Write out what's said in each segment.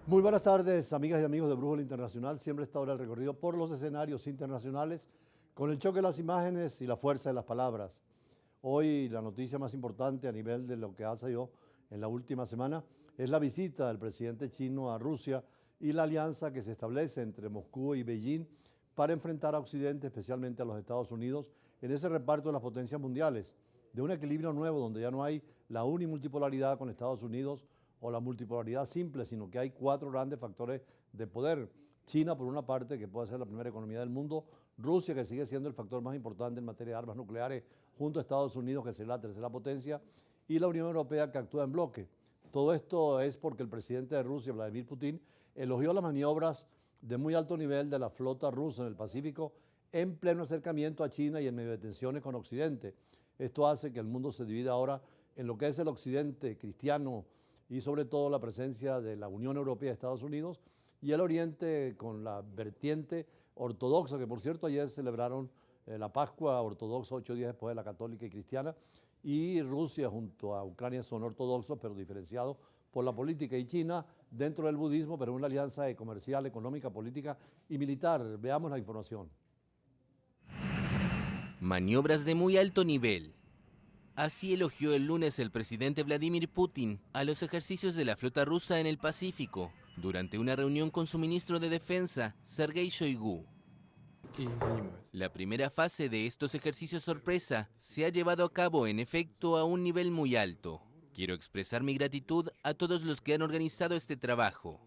Muy buenas tardes, amigas y amigos de Brújula Internacional. Siempre está ahora el recorrido por los escenarios internacionales con el choque de las imágenes y la fuerza de las palabras. Hoy la noticia más importante a nivel de lo que ha salido en la última semana es la visita del presidente chino a Rusia y la alianza que se establece entre Moscú y Beijing para enfrentar a Occidente, especialmente a los Estados Unidos, en ese reparto de las potencias mundiales, de un equilibrio nuevo donde ya no hay la unimultipolaridad con Estados Unidos o la multipolaridad simple, sino que hay cuatro grandes factores de poder. China, por una parte, que puede ser la primera economía del mundo; Rusia, que sigue siendo el factor más importante en materia de armas nucleares, junto a Estados Unidos, que será la tercera potencia; y la Unión Europea, que actúa en bloque. Todo esto es porque el presidente de Rusia, Vladimir Putin, elogió las maniobras de muy alto nivel de la flota rusa en el Pacífico en pleno acercamiento a China y en medio de tensiones con Occidente. Esto hace que el mundo se divida ahora en lo que es el Occidente cristiano y sobre todo la presencia de la Unión Europea y Estados Unidos, y el Oriente con la vertiente ortodoxa, que por cierto ayer celebraron la Pascua ortodoxa 8 días después de la católica y cristiana, y Rusia junto a Ucrania son ortodoxos pero diferenciados por la política, y China dentro del budismo, pero una alianza comercial, económica, política y militar. Veamos la información. Maniobras de muy alto nivel. Así elogió el lunes el presidente Vladimir Putin a los ejercicios de la flota rusa en el Pacífico, durante una reunión con su ministro de Defensa, Sergei Shoigu. La primera fase de estos ejercicios sorpresa se ha llevado a cabo en efecto a un nivel muy alto. Quiero expresar mi gratitud a todos los que han organizado este trabajo.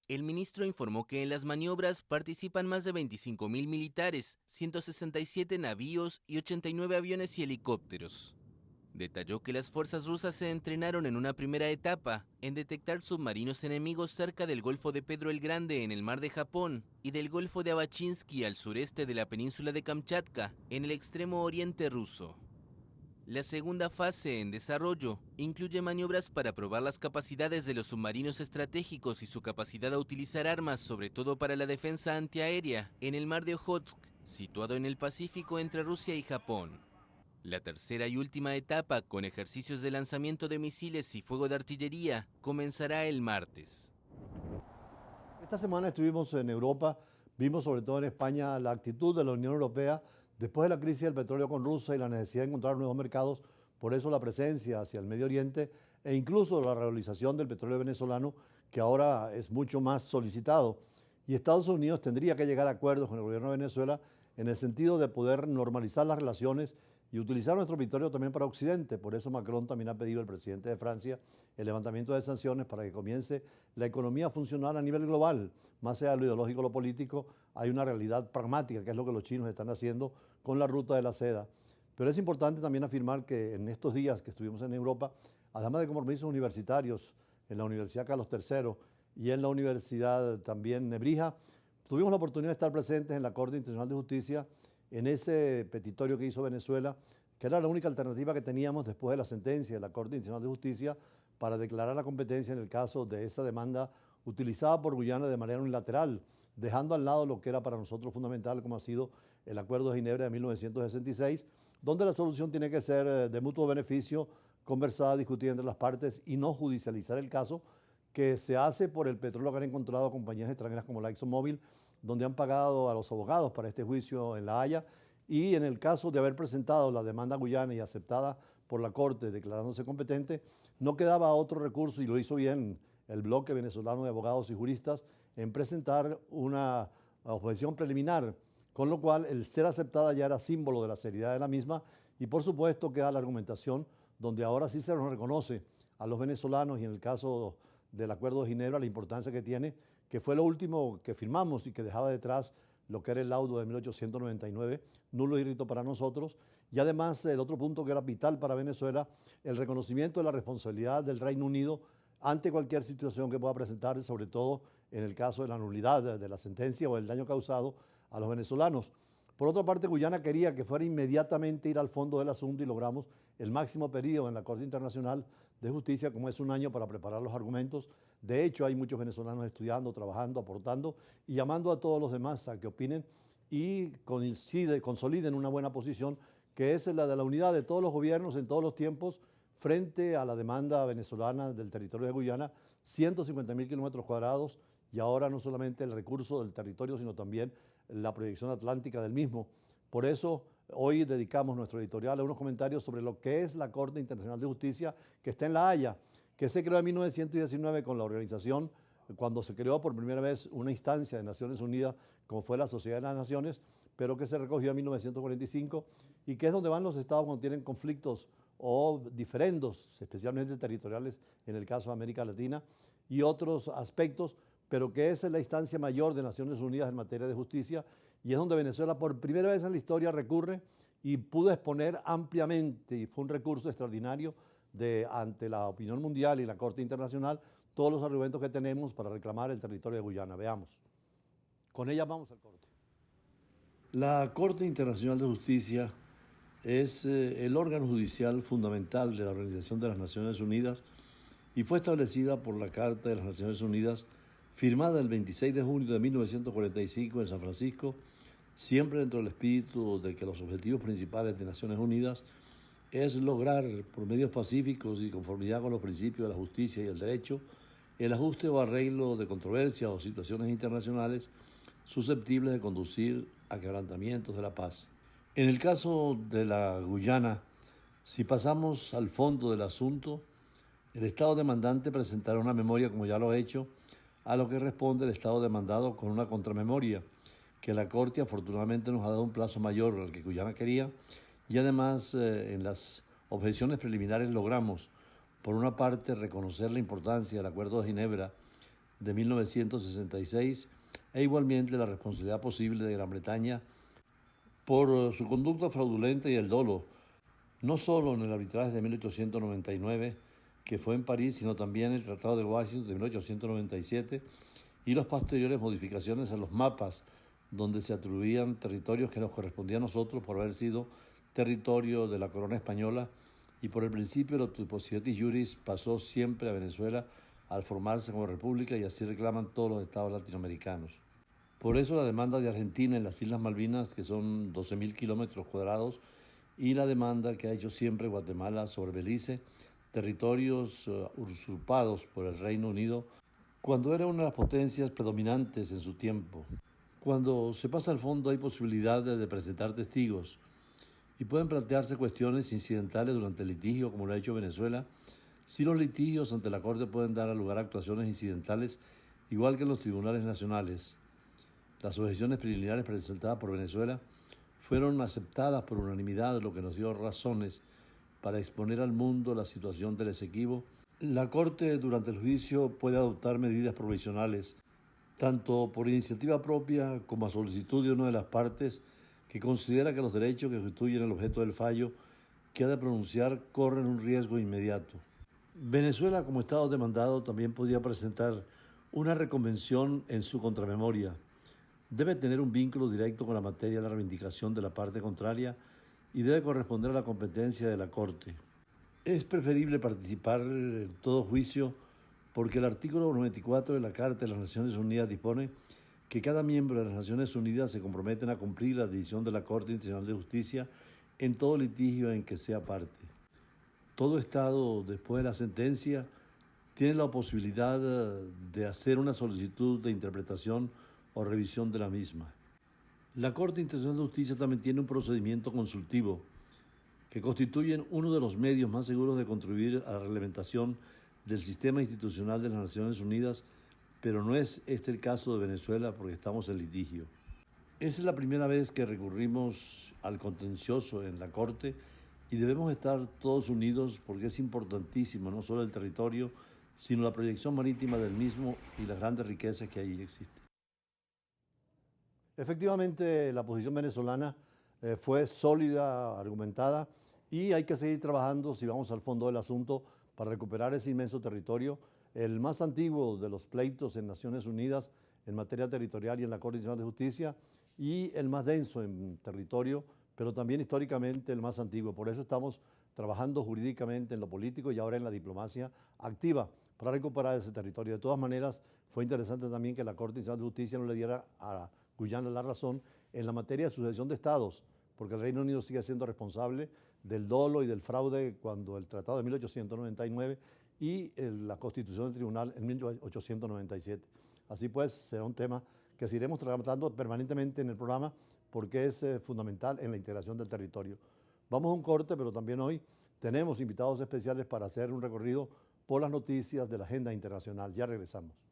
El ministro informó que en las maniobras participan más de 25.000 militares, 167 navíos y 89 aviones y helicópteros. Detalló que las fuerzas rusas se entrenaron en una primera etapa en detectar submarinos enemigos cerca del Golfo de Pedro el Grande en el Mar de Japón y del Golfo de Abachinsky al sureste de la península de Kamchatka en el extremo oriente ruso. La segunda fase en desarrollo incluye maniobras para probar las capacidades de los submarinos estratégicos y su capacidad a utilizar armas, sobre todo para la defensa antiaérea, en el mar de Ojotsk, situado en el Pacífico entre Rusia y Japón. La tercera y última etapa, con ejercicios de lanzamiento de misiles y fuego de artillería, comenzará el martes. Esta semana estuvimos en Europa, vimos sobre todo en España la actitud de la Unión Europea después de la crisis del petróleo con Rusia y la necesidad de encontrar nuevos mercados. Por eso la presencia hacia el Medio Oriente e incluso la revalorización del petróleo venezolano, que ahora es mucho más solicitado. Y Estados Unidos tendría que llegar a acuerdos con el gobierno de Venezuela en el sentido de poder normalizar las relaciones y utilizar nuestro petróleo también para Occidente. Por eso Macron también ha pedido al presidente de Francia el levantamiento de sanciones para que comience la economía a funcionar a nivel global. Más allá de lo ideológico o lo político, hay una realidad pragmática, que es lo que los chinos están haciendo con la ruta de la seda. Pero es importante también afirmar que en estos días que estuvimos en Europa, además de compromisos universitarios en la Universidad Carlos III y en la Universidad también Nebrija, tuvimos la oportunidad de estar presentes en la Corte Internacional de Justicia, en ese petitorio que hizo Venezuela, que era la única alternativa que teníamos después de la sentencia de la Corte Internacional de Justicia para declarar la competencia en el caso de esa demanda utilizada por Guyana de manera unilateral, dejando al lado lo que era para nosotros fundamental, como ha sido el Acuerdo de Ginebra de 1966, donde la solución tiene que ser de mutuo beneficio, conversada, discutida entre las partes y no judicializar el caso, que se hace por el petróleo que han encontrado compañías extranjeras como la ExxonMobil, donde han pagado a los abogados para este juicio en La Haya, y en el caso de haber presentado la demanda Guyana y aceptada por la Corte declarándose competente, no quedaba otro recurso, y lo hizo bien el bloque venezolano de abogados y juristas, en presentar una objeción preliminar, con lo cual el ser aceptada ya era símbolo de la seriedad de la misma, y por supuesto queda la argumentación donde ahora sí se nos reconoce a los venezolanos, y en el caso del Acuerdo de Ginebra, la importancia que tiene, que fue lo último que firmamos y que dejaba detrás lo que era el laudo de 1899, nulo y rito para nosotros, y además el otro punto que era vital para Venezuela, el reconocimiento de la responsabilidad del Reino Unido ante cualquier situación que pueda presentarse, sobre todo en el caso de la nulidad de la sentencia o el daño causado a los venezolanos. Por otra parte, Guyana quería que fuera inmediatamente ir al fondo del asunto, y logramos el máximo periodo en la Corte Internacional de Justicia, como es un año, para preparar los argumentos. De hecho, hay muchos venezolanos estudiando, trabajando, aportando y llamando a todos los demás a que opinen y consoliden una buena posición, que es la de la unidad de todos los gobiernos en todos los tiempos frente a la demanda venezolana del territorio de Guyana, 150.000 kilómetros cuadrados y ahora no solamente el recurso del territorio, sino también la proyección atlántica del mismo. Por eso hoy dedicamos nuestro editorial a unos comentarios sobre lo que es la Corte Internacional de Justicia que está en La Haya, que se creó en 1919 con la organización, cuando se creó por primera vez una instancia de Naciones Unidas, como fue la Sociedad de las Naciones, pero que se recogió en 1945 y que es donde van los estados cuando tienen conflictos o diferendos, especialmente territoriales en el caso de América Latina, y otros aspectos, pero que es la instancia mayor de Naciones Unidas en materia de justicia, y es donde Venezuela por primera vez en la historia recurre y pudo exponer ampliamente, y fue un recurso extraordinario ante la opinión mundial y la Corte Internacional, todos los argumentos que tenemos para reclamar el territorio de Guyana. Veamos. Con ella vamos al corte. La Corte Internacional de Justicia es el órgano judicial fundamental de la Organización de las Naciones Unidas y fue establecida por la Carta de las Naciones Unidas, firmada el 26 de junio de 1945 en San Francisco, siempre dentro del espíritu de que los objetivos principales de Naciones Unidas es lograr, por medios pacíficos y conformidad con los principios de la justicia y el derecho, el ajuste o arreglo de controversias o situaciones internacionales susceptibles de conducir a quebrantamientos de la paz. En el caso de la Guyana, si pasamos al fondo del asunto, el Estado demandante presentará una memoria, como ya lo ha hecho, a lo que responde el Estado demandado con una contramemoria, que la Corte afortunadamente nos ha dado un plazo mayor al que Guyana quería, y además en las objeciones preliminares logramos, por una parte, reconocer la importancia del Acuerdo de Ginebra de 1966 e igualmente la responsabilidad posible de Gran Bretaña por su conducta fraudulenta y el dolo, no solo en el arbitraje de 1899, que fue en París, sino también el Tratado de Washington de 1897 y las posteriores modificaciones a los mapas, donde se atribuían territorios que nos correspondían a nosotros por haber sido territorio de la corona española, y por el principio de la Tuposietis Juris pasó siempre a Venezuela al formarse como república, y así reclaman todos los estados latinoamericanos. Por eso la demanda de Argentina en las Islas Malvinas, que son 12.000 kilómetros cuadrados, y la demanda que ha hecho siempre Guatemala sobre Belice, territorios usurpados por el Reino Unido, cuando era una de las potencias predominantes en su tiempo. Cuando se pasa al fondo hay posibilidad de presentar testigos y pueden plantearse cuestiones incidentales durante el litigio, como lo ha hecho Venezuela. Si los litigios ante la Corte pueden dar lugar a actuaciones incidentales, igual que en los tribunales nacionales. Las objeciones preliminares presentadas por Venezuela fueron aceptadas por unanimidad, lo que nos dio razones para exponer al mundo la situación del Esequibo. La Corte durante el juicio puede adoptar medidas provisionales, tanto por iniciativa propia como a solicitud de una de las partes que considera que los derechos que constituyen el objeto del fallo que ha de pronunciar corren un riesgo inmediato. Venezuela, como Estado demandado, también podía presentar una reconvención en su contramemoria. Debe tener un vínculo directo con la materia de la reivindicación de la parte contraria y debe corresponder a la competencia de la Corte. Es preferible participar en todo juicio porque el artículo 94 de la Carta de las Naciones Unidas dispone que cada miembro de las Naciones Unidas se comprometen a cumplir la decisión de la Corte Internacional de Justicia en todo litigio en que sea parte. Todo Estado, después de la sentencia, tiene la posibilidad de hacer una solicitud de interpretación o revisión de la misma. La Corte Internacional de Justicia también tiene un procedimiento consultivo que constituye uno de los medios más seguros de contribuir a la reglamentación del sistema institucional de las Naciones Unidas, pero no es este el caso de Venezuela porque estamos en litigio. Esa es la primera vez que recurrimos al contencioso en la Corte y debemos estar todos unidos porque es importantísimo no solo el territorio, sino la proyección marítima del mismo y las grandes riquezas que allí existen. Efectivamente, la posición venezolana fue sólida, argumentada, y hay que seguir trabajando, si vamos al fondo del asunto, para recuperar ese inmenso territorio, el más antiguo de los pleitos en Naciones Unidas en materia territorial y en la Corte Internacional de Justicia, y el más denso en territorio, pero también históricamente el más antiguo. Por eso estamos trabajando jurídicamente en lo político y ahora en la diplomacia activa para recuperar ese territorio. De todas maneras, fue interesante también que la Corte Internacional de Justicia no le diera a Guyana la razón en la materia de sucesión de estados, porque el Reino Unido sigue siendo responsable del dolo y del fraude cuando el Tratado de 1899 y la constitución del tribunal en 1897. Así pues, será un tema que seguiremos tratando permanentemente en el programa porque es fundamental en la integración del territorio. Vamos a un corte, pero también hoy tenemos invitados especiales para hacer un recorrido por las noticias de la agenda internacional. Ya regresamos.